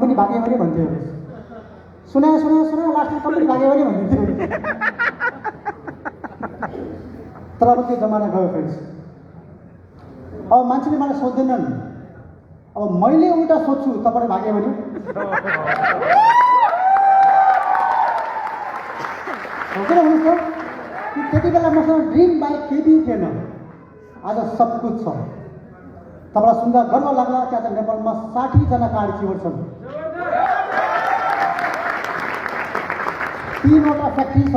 पनि भागे भने भन्थ्यो सुना लास्टमा कम्पनी भागे भने भन्थ्यो तर अब त्यो जमाना गयो फ्रेन्ड्स अब मान्छेले मलाई सोध्दैनन् अब मैले उल्टा सोध्छु तपाईले भागे भने त्यति बेला मसँग ड्रिम बाइक केही पनि थिएन आज सब कुछ छ तपाईलाई सुन्दा गर्व लाग्ला कि आज नेपालमा 60 जना कार चिवर छन् 3वटा फ्याक्ट्री छ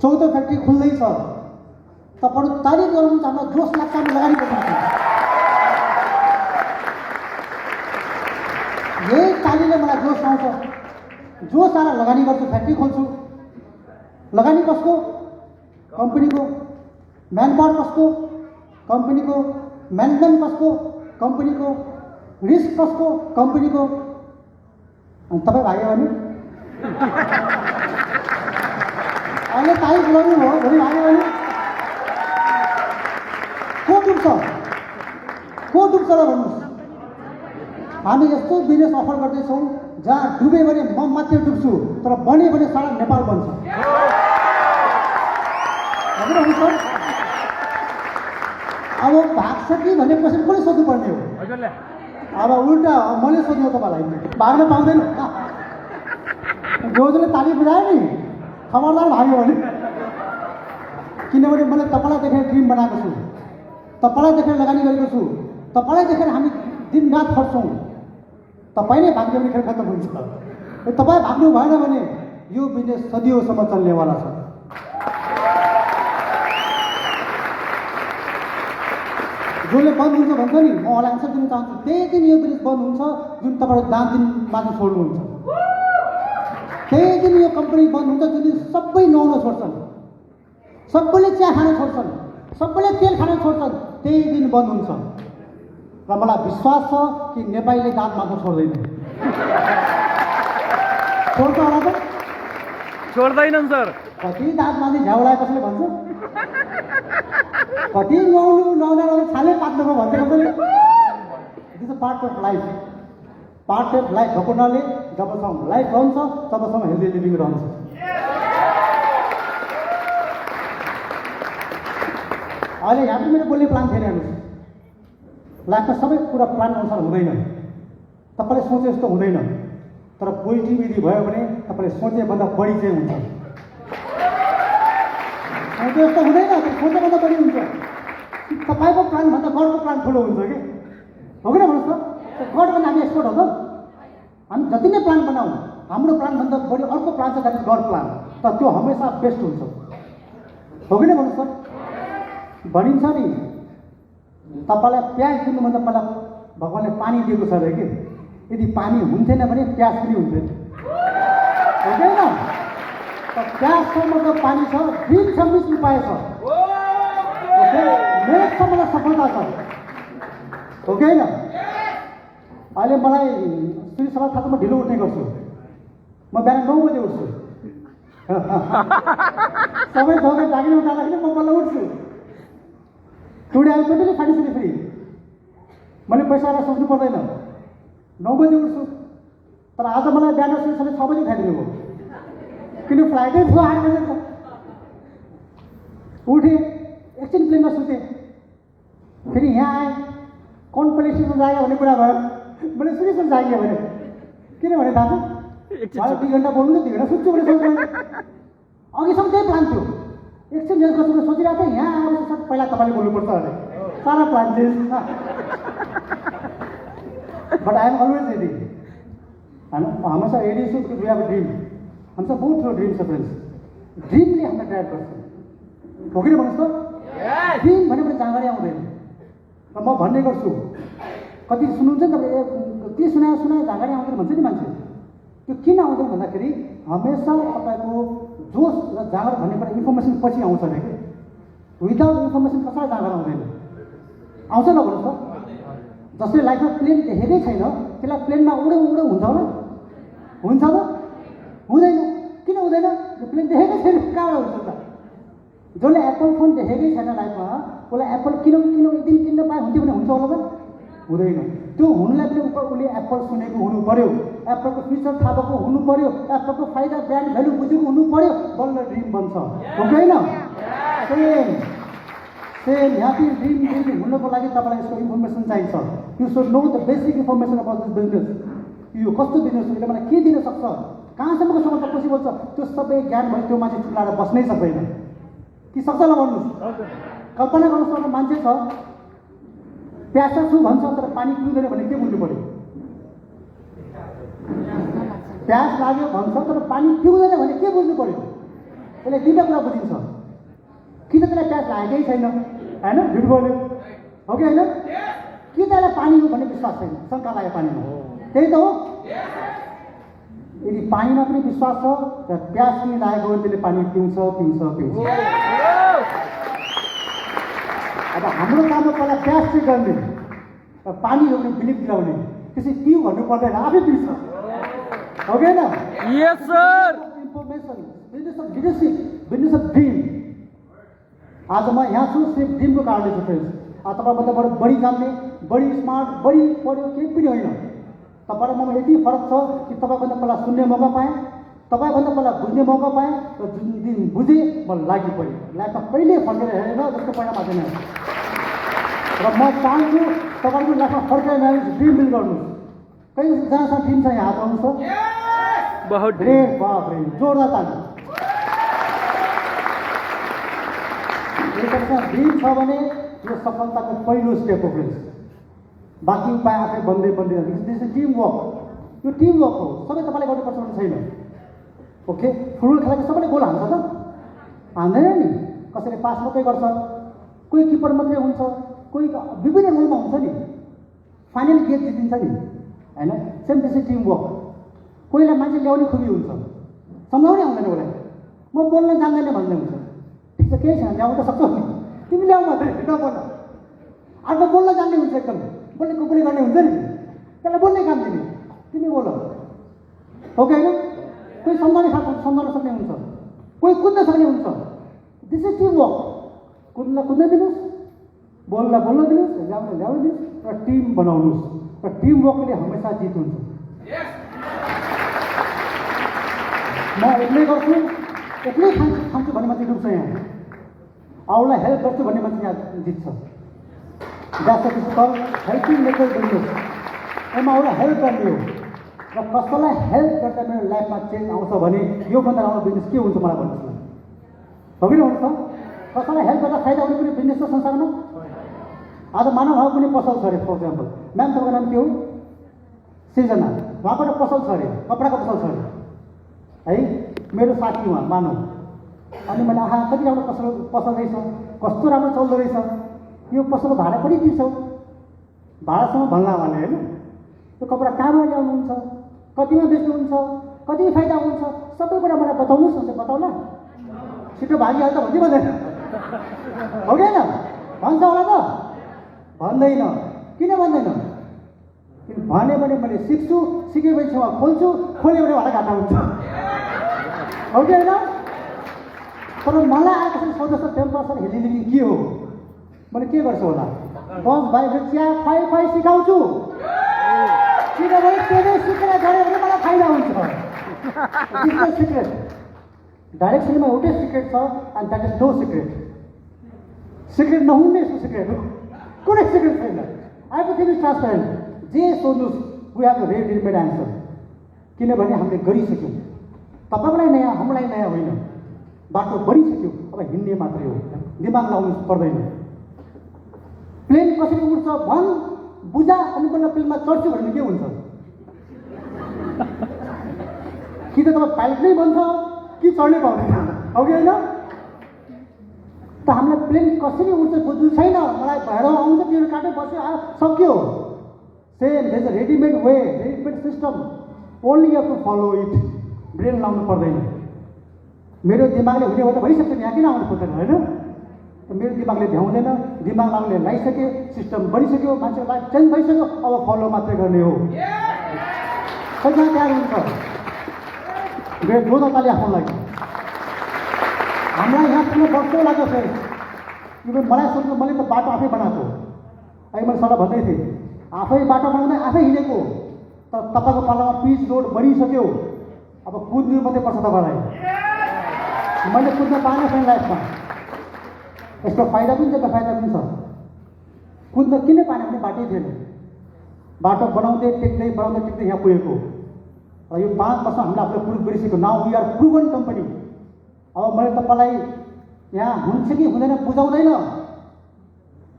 14 फ्याक्ट्री खुल्दैछ तपाईहरु तारिफ गर्नुहुन्छ हामीलाई जोस लाग्छ हामी लगानी गर्छौँ यही तालीले मलाई जोस आउँछ जोस आएर लगानी गर्छु फ्याक्ट्री खोल्छु लगानी कसको कम्पनीको म्यानपावर कसको कम्पनीको म्यानेजमेन्ट कसको कम्पनीको रिस्क कसको कम्पनीको अनि तपाईँ भाग्यो भने अहिले तारिफ गर्नु हो भोलि भाग्यो भने को डुब्छ र भन्नुहोस् हामी यस्तो बिजनेस अफर गर्दैछौँ जहाँ डुबे भने म मात्रै डुब्छु तर बन्यो भने सारा नेपाल बन्छ अब भाग्छ कि भन्ने क्वेसन कसले सोध्नुपर्ने हो अब उल्टा मैले सोध्नु तपाईँलाई भाग्न पाउँदैन जोजले ताली बुझायो नि खबरदार भाग्यो भने किनभने मैले तपाईँलाई देखेर ड्रिम बनाएको छु तपाईँलाई देखेर लगानी गरेको छु तपाईँलाई देखेर हामी दिन रात खट्छौँ तपाईँ नै भाग्यो भने खेल खत्तम हुन्छ तपाईँ भाग्नु भएन भने यो बिजनेस सदियोसम्म चल्नेवाला छ जसले बन्द हुन्छ भन्छ नि म उहाँलाई आन्सर दिन चाहन्छु त्यही दिन यो बिजनेस बन्द हुन्छ जुन तपाईँले दान दिन मात्र छोड्नुहुन्छ त्यही दिन यो कम्पनी बन्द हुन्छ जुन दिन सबै नुहाउन छोड्छन् सबैले चिया खान छोड्छन् सबैले तेल खान छोड्छन् त्यही दिन बन्द हुन्छ र मलाई विश्वास छ कि नेपालीले दाँत मात्र छोड्दैन छोड्छ होला त छोड्दैनन् सर कति दाँत माथि झ्याउलाए कसले भन्छ कति नुहाउनु छाले पात्नुको भन्छ कसले this a part of life भएको हुनाले जबसम्म लाइफ रहन्छ तबसम्म हेल्दी लिभिङ रहन्छ अहिले यहाँ पनि मेरो बोल्ने प्लान थिएन हेर्नुहोस् लाइफमा सबै कुरा प्लान अनुसार हुँदैन तपाईँले सोचे जस्तो हुँदैन तर पोजिटिभिटी भयो भने तपाईँले सोचेभन्दा बढी चाहिँ हुन्छ सोचे जस्तो हुँदैन सोचेभन्दा बढी हुन्छ तपाईँको प्लानभन्दा गडको प्लान ठुलो हुन्छ कि हो कि भन्नुहोस् त गडभन्दा हामी एक्सपर्ट हो त हामी जति नै प्लान बनाऊ हाम्रो प्लानभन्दा बढी अर्को प्लान छ द्याट इज गड प्लान तर त्यो हमेसा बेस्ट हुन्छ हो कि भन्नुहोस् त भनिन्छ नि तपाईँलाई प्याज दिनुभन्दा पहिला भगवान्ले पानी दिएको छ अरे कि यदि पानी हुन्थेन भने प्याज पनि हुन्थेन होइन प्याजसम्मको पानी छ ड्रिम छ मिस उपाय छ मेहनतसम्म सफलता छ हो कि होइन अहिले मलाई श्री सभा थाहा छ म ढिलो उठ्ने गर्छु म बिहान 9 बजे उठ्छु सबै थोकै जागिर उठाउँदाखेरि म बल्ल उठ्छु today I totally financially free मैले पैसालाई सोच्नु पर्दैन 9 बजे उठ्छु तर आज मलाई बिहान श्री 6 बजे उठाइदिनु भयो किन फ्लाइटै थियो 8 बजे त उठेँ एकछिन प्लेनमा सुतेँ फेरि यहाँ आएँ कौन प्लेसमा जाग्यो भन्ने कुरा भयो मैले सुनिसक्नु जाग्यो भने किनभने थाहा छ 2 घन्टा बोल्नु 2 घन्टा सुत्छु भने सोच्नु अघिसम्म त्यही प्लान थियो एकछिन चेन्ज गर्छु सोचिरहेको थिएँ यहाँ आएर पहिला तपाईँले बोल्नुपर्छ अरे सारा plan change but I am always ready हमेसा रेडी छु वी हेभ अ ड्रिम हामीसँग बहुत ठुलो ड्रिम छ फ्रेन्ड्स ड्रिमले हामीलाई ड्राइभ गर्छ हो कि भन्नुहोस् त ड्रिम भनेपछि जाँगरी आउँदैन र म भन्ने गर्छु कति सुन्नुहुन्छ नि तपाईँले के सुनायो जाँगरी आउँदैन भन्छ नि मान्छे त्यो किन आउँदैन भन्दाखेरि हमेसा तपाईँको जोस र जाँगर भन्ने कुरा इन्फर्मेसन पछि आउँछ अरे कि विदाउट इन्फर्मेसन कसैलाई जाँगर आउँदैन आउँछ न भन्नुहोस् त जसले लाइफमा प्लेन देखेकै छैन त्यसलाई प्लेनमा उडौँ हुन्छ होला हुन्छ त हुँदैन किन हुँदैन प्लेन देखेकै छैन कहाँबाट हुन्छ त जसले एप्पल फोन देखेकै छैन लाइफमा उसलाई एप्पल किनौँ एक दिन किन्न पाए हुन्थ्यो भने हुन्छ होला त हुँदैन त्यो हुनुलाई पनि उसले एप्पल सुनेको हुनु पर्यो, एप्पलको फ्युचर थाहा भएको हुनु पर्यो, एप्पलको फाइदा ब्रान्ड भ्यालु बुझेको हुनु पर्यो, बल्ल ड्रिम बन्छ, हो कि होइन? सेम यहाँ पनि ड्रिम हुनको लागि तपाईँलाई यसको इन्फर्मेसन चाहिन्छ। You should know the basic information about this business. यो कस्तो बिजनेस हो, यसले मलाई के दिन सक्छ, कहाँसम्मको समस्या पोसिबल छ, त्यो सबै ज्ञान भयो त्यो मान्छे चुलाएर बस्नै सक्दैन कि सक्छ ल भन्नुहोस्? कल्पना गर्नुहोस् एउटा मान्छे छ प्यासा छु भन्छ तर पानी पिउँदैन भने के बुझ्नु पर्यो? प्यास लाग्यो भन्छ तर पानी पिउँदैन भने के बुझ्नु पर्यो? यसले दुईवटा कुरा बुझिन्छ, कि त त्यसलाई प्यास लागेकै छैन होइन, झुट बोल्यो, हो कि होइन? कि त्यसलाई पानी हो भन्ने विश्वास छैन, शङ्का लाग्यो पानीमा, त्यही त हो। यदि पानीमा पनि विश्वास छ र प्यास पनि लागेको भने त्यसले पानी पिउँछ। अब हाम्रो काम हो पहिला प्यास चाहिँ गर्ने र पानी हो भने बिलिभ दिलाउने, त्यसै पिउ भन्नु पर्दैन, आफै पिउँछ, हो कि होइन? Yes sir. Information, business of leadership, business of dream. आज म यहाँ छु सिर्फ ड्रिमको कारणले छु फ्रेन्ड्स। तपाईँभन्दा बढी जान्ने, बढी स्मार्ट, बढी पढ्यो केही पनि होइन। तपाईँ र ममा यति फरक छ कि तपाईँभन्दा पहिला सुन्ने मौका पाएँ, तपाईँभन्दा पहिला बुझ्ने मौका पाएँ र जुन दिन बुझेँ म लागि पऱ्यो, लाइफमा कहिले फर्केर हेरेन जस्तो परिणाम भएको छैन। र म चाहन्छु तपाईँको लाइफमा फर्केर ड्रिम बिल्ड गर्नुहोस्। कहिले जहाँसम्म ड्रिम छ यहाँ हात आउनुहोस् त। बहुत ग्रेट, बाफ्रे, जोरदार ताली। ड्रिम छ भने यो सफलताको पहिलो स्टेप हो फ्रेन्ड्स। बाँकी उपाय आफै बन्दै दिस इज टिम वर्क। यो टिम वर्क हो, सबै तपाईँले गर्नुपर्छ भन्ने छैन। ओके, फुटबल खेलाको सबैले गोल हान्छ त? हान्दैन नि। कसैले पास मात्रै गर्छ, कोही किपर मात्रै हुन्छ, कोही विभिन्न रोलमा हुन्छ नि, फाइनल गेट जितिन्छ नि, होइन? सेम त्यसै टिम वर्क। कोहीलाई मान्छे ल्याउने खुबी हुन्छ, सम्झाउनै आउँदैन उसलाई, म बोल्न जान्दैन भन्ने हुन्छ। ठिक छ, केही छैन, ल्याउनु त सक्छौ नि, तिमी ल्याउ मात्रै, नबोल। अर्को बोल्न जान्ने हुन्छ, एकदम बोल्ने कुकुरी गर्ने हुन्छ नि, त्यसलाई बोल्ने काम दिने, तिमी बोल, हो कि होइन? कोही सम्झाउन सक्ने हुन्छ, कोही कुद्न सक्ने हुन्छ। This is team work. कुद्न दिनुहोस्, बोल्न दिनुहोस्, ल्याउन दिनुहोस् र टिम बनाउनुहोस् र टिम वर्कले हमेसा जित हुन्छ। म एक्लै गर्छु, एक्लै खान्छु भन्ने मान्छे डुब्छ यहाँ, अरूलाई हेल्प गर्छु भन्ने मान्छे यहाँ जित्छ। हेल्पिङ नेचर बिजनेस, यसमा अरूलाई हेल्प गर्ने हो र कसैलाई हेल्प गर्दा मेरो लाइफमा चेन्ज आउँछ भने योभन्दा राम्रो बिजनेस के हुन्छ मलाई भन्नुहोस् न, हो कि हुन्छ? कसैलाई हेल्प गर्दा फाइदा हुने कुनै बिजनेस छ संसारमा? आज मानव भाव कुनै पसल छ अरे, फर इक्जाम्पल म्याम तपाईँको नाम के हो? सृजना। उहाँको एउटा पसल छ अरे, कपडाको पसल छ अरे है, मेरो साथी उहाँ मानव। अनि मैले आहा कति राम्रो पसल रहेछ, कस्तो राम्रो चल्दो रहेछ, यो पसलको भाडा पनि तिर्छौ, भाडासँग भन्ला उहाँले, होइन? त्यो कपडा कहाँबाट ल्याउनुहुन्छ, कतिमा बेच्नुहुन्छ, कति फाइदा हुन्छ, सबै कुरा मलाई बताउनुहोस् न। बताउला, छिटो भागिहाल्छ भन्दै भन्दैन, हो कि होइन? भन्छ होला त? भन्दैन। किन भन्दैन? भन्यो भने मैले सिक्छु, सिकेपछि उहाँ खोल्छु, खोल्यो भने उहाँलाई घाटा हुन्छ, हो कि होइन? तर मलाई आएको छ सोध्नुहोस् त, 10% हेली लिभिङ के हो? मैले के गर्छु होला? बस भाइले चिया खुवाइ सिकाउँछु, किनभने त्यसले सिकेर गऱ्यो भने मलाई फाइदा हुन्छ। सिक्रेट डाइरेक्सनमा एउटै सिक्रेट छ, and that is no secret. Secret नहुने सिक्रेट हो, कुनै सिक्रेट छैन। Everything is transparent. जे सोध्नुहोस् we have the readymade answer, किनभने हामीले गरिसक्यौँ। तपाईँलाई नयाँ, हामीलाई नयाँ होइन, बाटो बढिसक्यो, अब हिँड्ने मात्रै हो, दिमाग लाउनु पर्दैन। प्लेन कसरी उड्छ भन, बुझा, अनि बल्ल प्लेनमा चढ्छु भने के हुन्छ? कि त तपाईँ पाइलट नै बन्छ कि चढ्नै पाउँदैन, हो कि होइन? त हामीलाई प्लेन कसरी उड्छ बुझ्नु छैन, मलाई भएर आउँछ, त्यो काटो बस्यो, सक्यो। Same there is a readymade way, readymade system, only you have to follow it. Brain लाउनु पर्दैन। मेरो दिमागले हुने हो त भइसक्यो, यहाँ किन आउनु पर्दैन, होइन? मेरो दिमागले भ्याउँदैन, दिमाग लाउने लागिसक्यो, सिस्टम बनिसक्यो, मान्छेको लाइफ चेन्ज भइसक्यो, अब फलो मात्रै गर्ने हो। कतिजना तयार हुन्छ? ग्रेट, जो ताली आफ्नो लागि। हामीलाई यहाँ पुग्नु वर्षौँ लाग्यो फेरि। इभन मलाई सोध्नु, मैले त बाटो आफै बनाएको। अहिले मैले सल्लाह भन्दै थिएँ, आफै बाटो बनाउँदै आफै हिँडेको, तर तपाईँको पालामा पिच रोड बनिसक्यो, अब कुद्नु मात्रै पर्छ तपाईँलाई। मैले कुद्न पाएन छैन लाइफमा, यसको फाइदा पनि छ, बेफाइदा पनि छ। कुद्न किन पाएन भने बाटै थिएन, बाटो बनाउँदै टेक्दै यहाँ पुगेको र यो 5 वर्ष हामीले आफूलाई प्रुभ गरिसक्यो। Now we are proven company. अब मैले तपाईँलाई यहाँ हुन्छ कि हुँदैन बुझाउँदैन,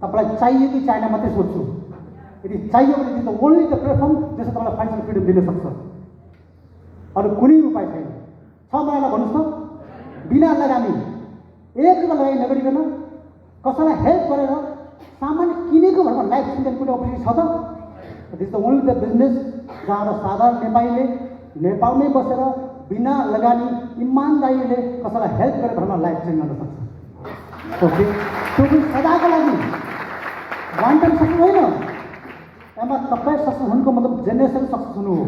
तपाईँलाई चाहियो कि चाहिएन मात्रै सोध्छु। यदि चाहियो भने this the only the platform जसले तपाईँलाई फाइनेन्सियल फ्रिडम दिन सक्छ, अरू कुनै उपाय छैन। 6 महिनालाई भन्नुहोस् त, बिना लगानी 1 रुपियाँ लगानी नगरिकन कसैलाई हेल्प गरेर सामान्य किनेको भनेर लाइफ चेन्ज कुनै अपर्च्युनिटी छ त? This the only the business जहाँ साधारण नेपालीले नेपालमै बसेर बिना लगानी इमान्दारीले कसैलाई हेल्प गरेर भनेर लाइफ चेन्ज गर्न सक्छ। ओके, त्यो पनि सदाको लागि वान टाइम सक्सेस होइन। एमा तपाईँ सक्सेस हुनुको मतलब जेनेरेसन सक्सेस हुनु हो।